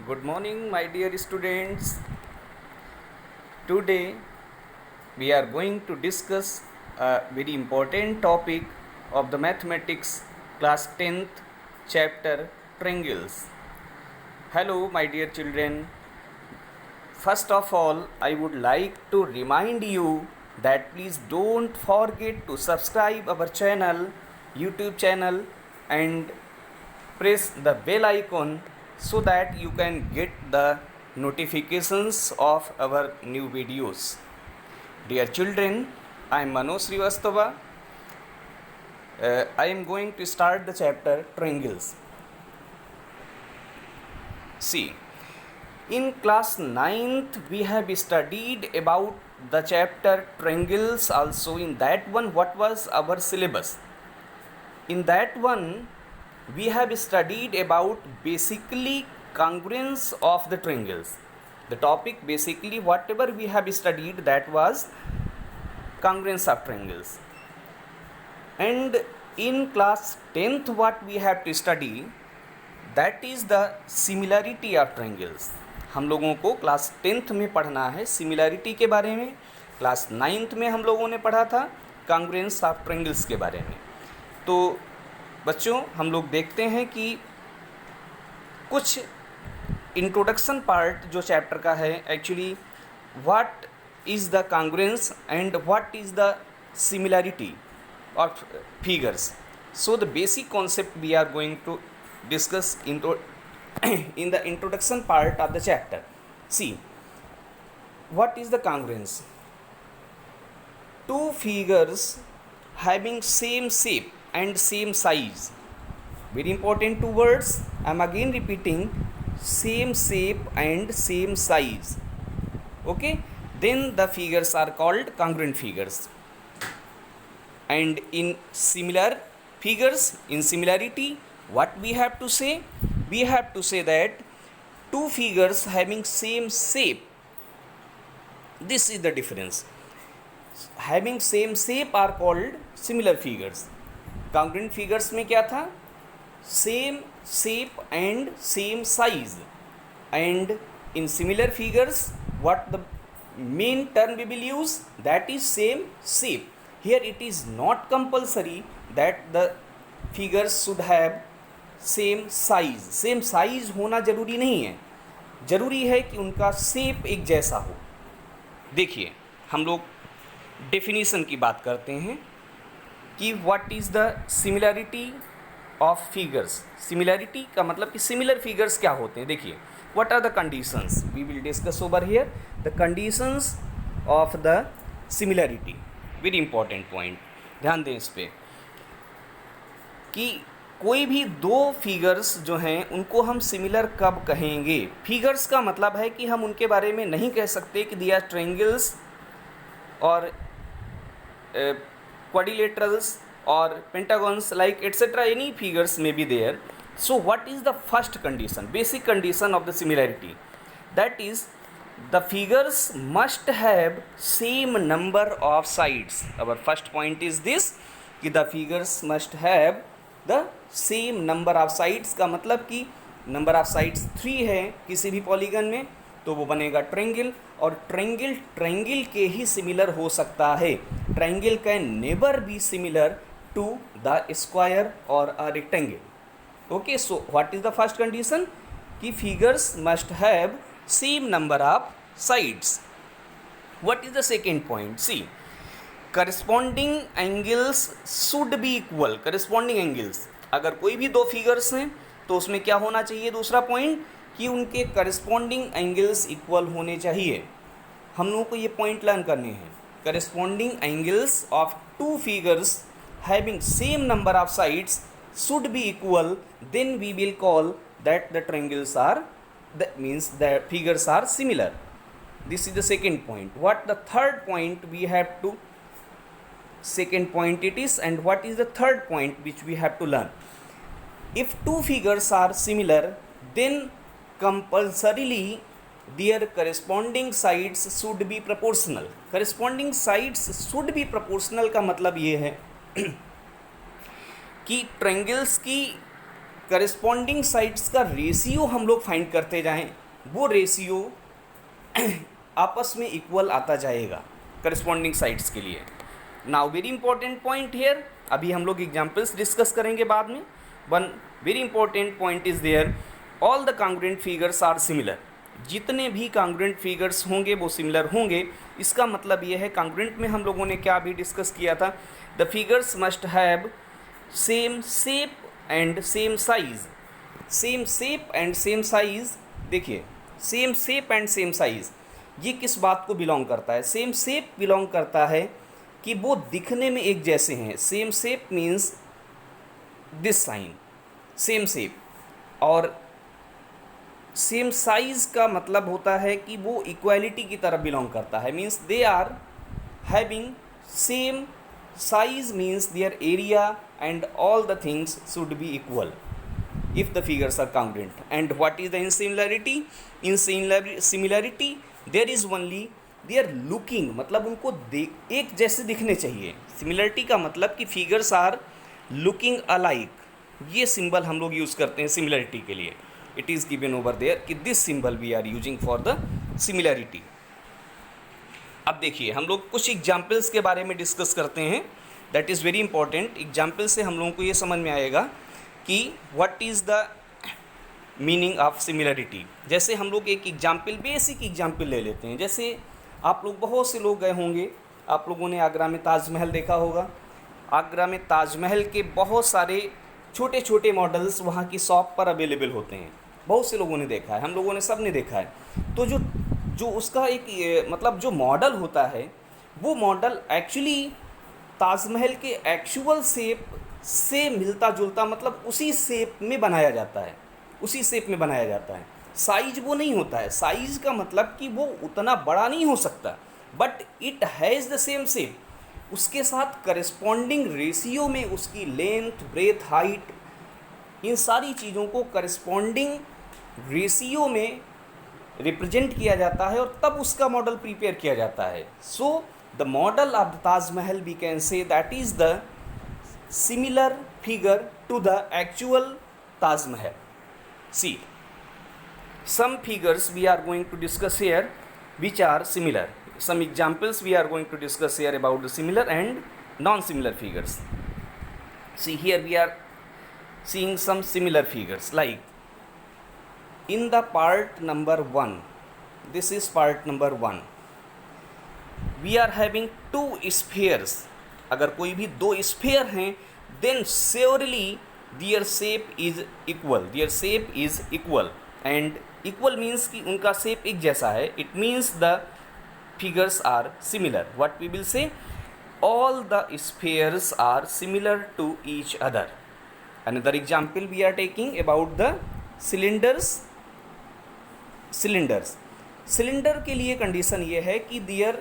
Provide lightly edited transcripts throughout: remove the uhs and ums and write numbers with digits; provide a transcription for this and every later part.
Good morning, my dear students. Today we are going to discuss a very important topic of the mathematics class 10th chapter triangles. Hello, my dear children. First of all, I would like to remind you that please don't forget to subscribe our channel, YouTube channel, and press the bell icon so that you can get the notifications of our new videos. Dear children, I am Manoj Srivastava. I am going to start the chapter triangles. See, in class 9th we have studied about the chapter triangles also. In that one, what was our syllabus? In that one, we have studied about basically congruence of the triangles. The topic basically whatever we have studied, that was congruence of triangles. And in class 10th what we have to study, that is the similarity of triangles. हम लोगों को class 10th में पढ़ना है similarity के बारे में. Class 9th में हम लोगों ने पढ़ा था कॉन्ग्रुएंस ऑफ ट्रायंगल्स के बारे में. तो बच्चों, हम लोग देखते हैं कि कुछ इंट्रोडक्शन पार्ट जो चैप्टर का है, actually what is the congruence and what is the similarity of figures. So the basic concept we are going to discuss in the introduction part of the chapter. See, what is the congruence? Two figures having same shape and same size. Very important two words. I am again repeating, same shape and same size. Okay, then the figures are called congruent figures. And in similar figures, in similarity, what we have to say? We have to say that two figures having same shape, this is the difference. Having same shape are called similar figures. Congruent figures में क्या था? Same shape and same size. And in similar figures, what the main term we will use? That is same shape. Here it is not compulsory that the figures should have same size. Same size होना ज़रूरी नहीं है, ज़रूरी है कि उनका shape एक जैसा हो. देखिए, हम लोग डेफिनेशन की बात करते हैं कि what is the similarity of figures. Similarity का मतलब कि सिमिलर फिगर्स क्या होते हैं. देखिए, what are the conditions, we will discuss over here the conditions of the similarity. Very important point, ध्यान दें इस पर कि कोई भी दो फिगर्स जो हैं उनको हम सिमिलर कब कहेंगे. फिगर्स का मतलब है कि हम उनके बारे में नहीं कह सकते कि दिया ट्रायंगल्स और क्वाड्रिलेटरल्स और pentagons like etcetera, any figures में be there. So what is the first condition, basic condition of the similarity? That is the figures must have same number of sides. Our first point is this कि the figures must have the same number of sides. का मतलब कि number of sides 3 है किसी भी polygon में तो वो बनेगा ट्रायंगल. और ट्रायंगल के ही सिमिलर हो सकता है. Triangle can never be similar to the square और a rectangle. Okay, so what is the first condition कि figures must have same number of sides. What is the second point? See, corresponding angles should be equal. Corresponding angles, अगर कोई भी दो figures हैं तो उसमें क्या होना चाहिए? दूसरा पॉइंट कि उनके करस्पॉन्डिंग एंगल्स इक्वल होने चाहिए. हम लोगों को ये पॉइंट लर्न करने हैं. Corresponding angles of two figures having same number of sides should be equal, then we will call that the triangles are, that means the figures are similar. This is the second point. What the third point we have to, second point it is, and what is the third point which we have to learn? If two figures are similar, then compulsorily their corresponding sides should be proportional. Corresponding sides should be proportional का मतलब ये है कि triangles की corresponding sides का ratio हम लोग find करते जाएं, वो रेशियो आपस में इक्वल आता जाएगा करस्पॉन्डिंग साइड्स के लिए। Now very important point here, अभी हम लोग एग्जाम्पल्स डिस्कस करेंगे बाद में। One very important point is there, all the congruent figures are similar. जितने भी कांग्रुएंट फिगर्स होंगे वो सिमिलर होंगे। इसका मतलब ये है, कांग्रुएंट में हम लोगों ने क्या भी डिस्कस किया था, the figures must have same shape and same size. Same shape and same size, देखिए same shape and same size ये किस बात को बिलोंग करता है? सेम शेप बिलोंग करता है कि वो दिखने में एक जैसे हैं। Same shape means this sign, same shape. और सेम साइज का मतलब होता है कि वो इक्वालिटी की तरफ बिलोंग करता है, means they are having same size, means their area and all the things should be equal if the figures are congruent. And what is the insimilarity? In similarity there is only their looking, मतलब उनको एक जैसे दिखने चाहिए। Similarity का मतलब कि figures are looking alike, ये सिंबल हम लोग यूज़ करते हैं सिमिलरिटी के लिए। It is given over there कि this symbol we are using for the similarity. अब देखिए हम लोग कुछ एग्जाम्पल्स के बारे में डिस्कस करते हैं, that is very important. Example से हम लोगों को ये समझ में आएगा कि what is the meaning of similarity. जैसे हम लोग एक एग्जाम्पल, बेसिक एग्जाम्पल ले लेते हैं। जैसे आप लोग, बहुत से लोग गए होंगे, आप लोगों ने आगरा में ताजमहल देखा होगा। आगरा में ताजमहल के बहुत सारे छोटे छोटे मॉडल्स वहाँ की शॉप पर अवेलेबल होते हैं। बहुत से लोगों ने देखा है, हम लोगों ने सब ने देखा है। तो जो उसका एक मतलब जो मॉडल होता है, वो मॉडल एक्चुअली ताजमहल के एक्चुअल शेप से मिलता जुलता, मतलब उसी शेप में बनाया जाता है, उसी शेप में बनाया जाता है। साइज वो नहीं होता है। साइज का मतलब कि वो उतना बड़ा नहीं हो सकता, but it has the same shape. उसके साथ करस्पॉन्डिंग रेशियो में उसकी लेंथ, ब्रेथ, हाइट, इन सारी चीज़ों को करस्पॉन्डिंग रेशियो में रिप्रेजेंट किया जाता है और तब उसका मॉडल प्रिपेयर किया जाता है। So the model of the Taj Mahal we can say that is the similar figure to the actual Taj Mahal. See some figures we are going to discuss here which are similar. Some examples we are going to discuss here about the similar and non-similar figures. See, here we are seeing some similar figures, like in the part number 1, this is part number 1, we are having two spheres. अगर कोई भी दो sphere हैं, then surely their shape is equal. Their shape is equal. And equal means कि उनका shape एक जैसा है. It means the figures are similar. What we will say? All the spheres are similar to each other. Another example we are taking about the cylinders. Cylinder के लिए condition ये है कि their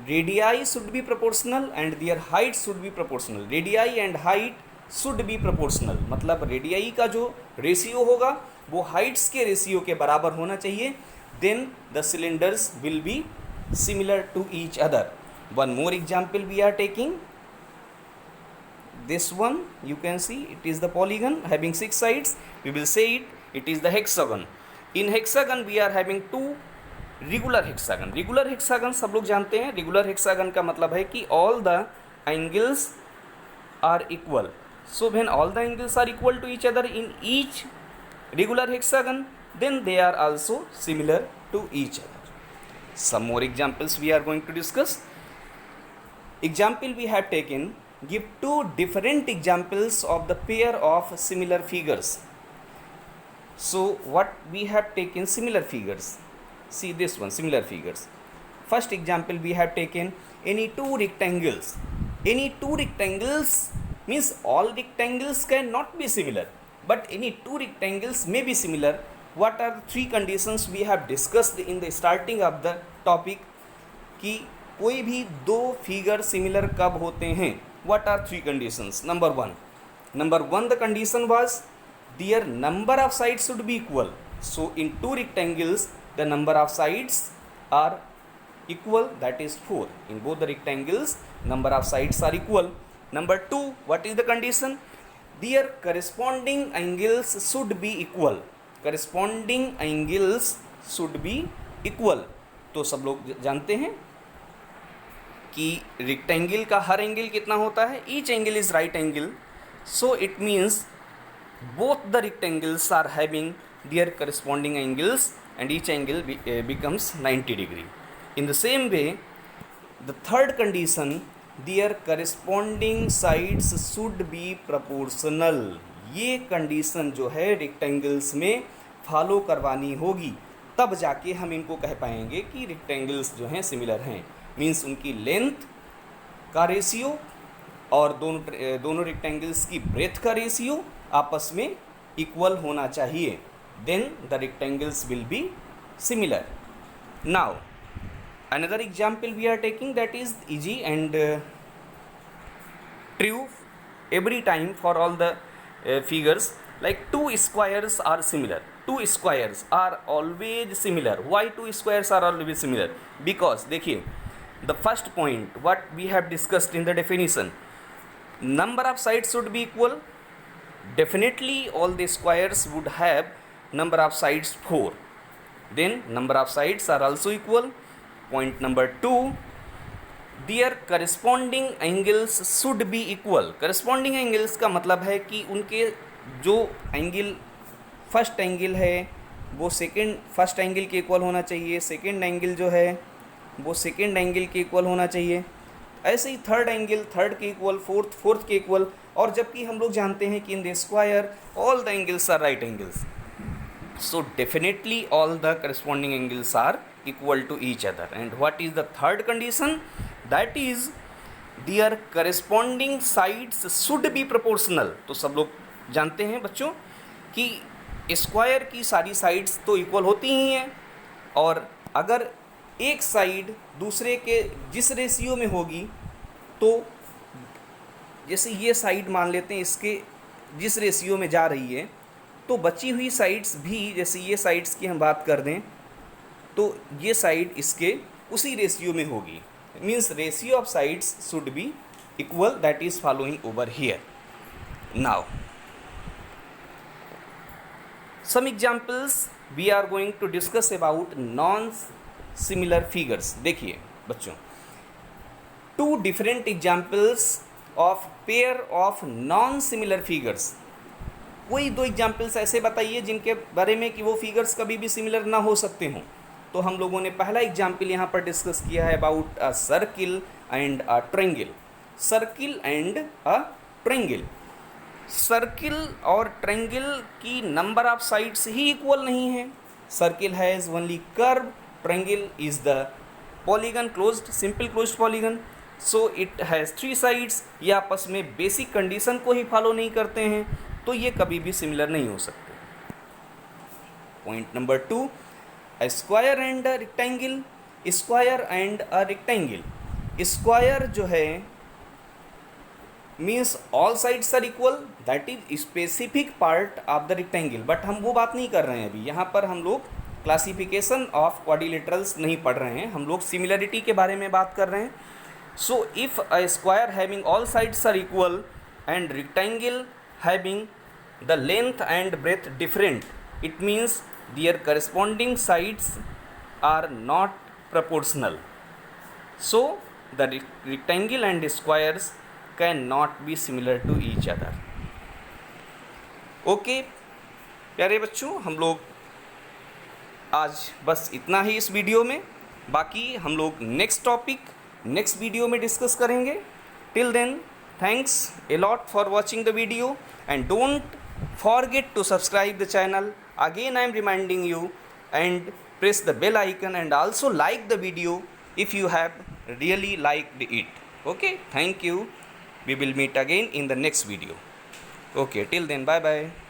radii should be proportional and their height should be proportional. Radii and height should be proportional. मतलब radii का जो ratio होगा वो हाइट्स के रेशियो के बराबर होना चाहिए. Then the cylinders will be similar to each other. One more example we are taking. This one you can see, it is the polygon having 6 sides. We will say it is the hexagon. In hexagon we are having two regular hexagon. Regular hexagon सब लोग जानते हैं. Regular hexagon का मतलब है कि all the angles are equal. So when all the angles are equal to each other in each regular hexagon, then they are also similar to each other. Some more examples we are going to discuss. Example we have taken, give two different examples of the pair of similar figures. So what we have taken similar figures. See this one, similar figures. First example we have taken, any two rectangles. Any two rectangles means all rectangles cannot be similar, but any two rectangles may be similar. What are three conditions we have discussed in the starting of the topic? कि कोई भी दो figure similar कब होते हैं? What are three conditions? Number one, the condition was their number of sides should be equal. So in two rectangles the number of sides are equal, that is 4. In both the rectangles number of sides are equal. Number 2, what is the condition? their corresponding angles should be equal. corresponding angles should be equal. तो सब लोग जानते हैं कि rectangle का हर angle कितना होता है, each angle is right angle, so it means both the rectangles are having their corresponding angles and each angle becomes 90 degree. In the same way, the third condition, their corresponding sides should be proportional. ये condition जो है rectangles में follow करवानी होगी, तब जाके हम इनको कह पाएंगे कि रेक्टेंगल्स जो हैं सिमिलर हैं. मीन्स उनकी लेंथ का रेशियो और दोनों रेक्टेंगल्स की ब्रेथ का रेशियो आपस में इक्वल होना चाहिए. Then the rectangles will be similar. Now another example we are taking that is easy and true every time for all the figures, like two squares are similar. Two squares are always similar. Why two squares are always similar? Because देखिए, the first point what we have discussed in the definition, number of sides should be equal. Definitely all the squares would have number of sides 4. Then number of sides are also equal. Point number 2, their corresponding angles should be equal. corresponding angles का मतलब है कि उनके जो angle first angle है वो first angle के equal होना चाहिए, सेकेंड एंगल जो है वो सेकेंड एंगल के इक्वल होना चाहिए, ऐसे ही थर्ड एंगल थर्ड के इक्वल, फोर्थ के इक्वल. और जबकि हम लोग जानते हैं कि in the square all the angles are right angles, so definitely all the corresponding angles are equal to each other. And what is the third condition? That is their corresponding sides should be proportional. तो सब लोग जानते हैं बच्चों कि square की सारी sides तो इक्वल होती ही हैं, और अगर एक साइड दूसरे के जिस रेशियो में होगी, तो जैसे ये साइड मान लेते हैं इसके जिस रेशियो में जा रही है, तो बची हुई साइड्स भी, जैसे ये साइड्स की हम बात कर दें तो ये साइड इसके उसी रेशियो में होगी. Means ratio of sides should be equal. That is following over here. Now some examples we are going to discuss about non similar figures. देखिए बच्चों, two different examples of pair of non similar figures. कोई दो examples ऐसे बताइए जिनके बारे में कि वो फिगर्स कभी भी सिमिलर ना हो सकते हों. तो हम लोगों ने पहला एग्जाम्पल यहाँ पर डिस्कस किया है about a circle and a triangle. Circle and a triangle. Circle और ट्रायंगल की number of sides he equal नहीं है. Circle has only curve, triangle is the polygon, closed, simple closed polygon, so it has 3 sides. ये आपस में basic condition को ही follow नहीं करते हैं, तो ये कभी भी सिमिलर नहीं हो सकते. Point number 2, a square and a rectangle. Square and a rectangle. Square जो है means all sides are equal, that is specific part of the rectangle. But हम वो बात नहीं कर रहे हैं अभी. यहाँ पर हम लोग क्लासिफिकेशन ऑफ क्वाड्रिलेटरल्स नहीं पढ़ रहे हैं, हम लोग सिमिलरिटी के बारे में बात कर रहे हैं. So if a square having all sides are equal and rectangle having the length and breadth different, it means their corresponding sides are not proportional. So the rectangle and squares cannot be similar to each other. Okay प्यारे बच्चों, हम लोग आज बस इतना ही इस video में. बाकी हम लोग नेक्स्ट टॉपिक नेक्स्ट वीडियो में डिस्कस करेंगे. Till then, thanks a lot for watching the video and don't forget to subscribe the channel. Again I am reminding you, and press the bell icon and also like the video if you have really liked it. Okay, thank you. We will meet again in the next video. Okay, till then, bye bye.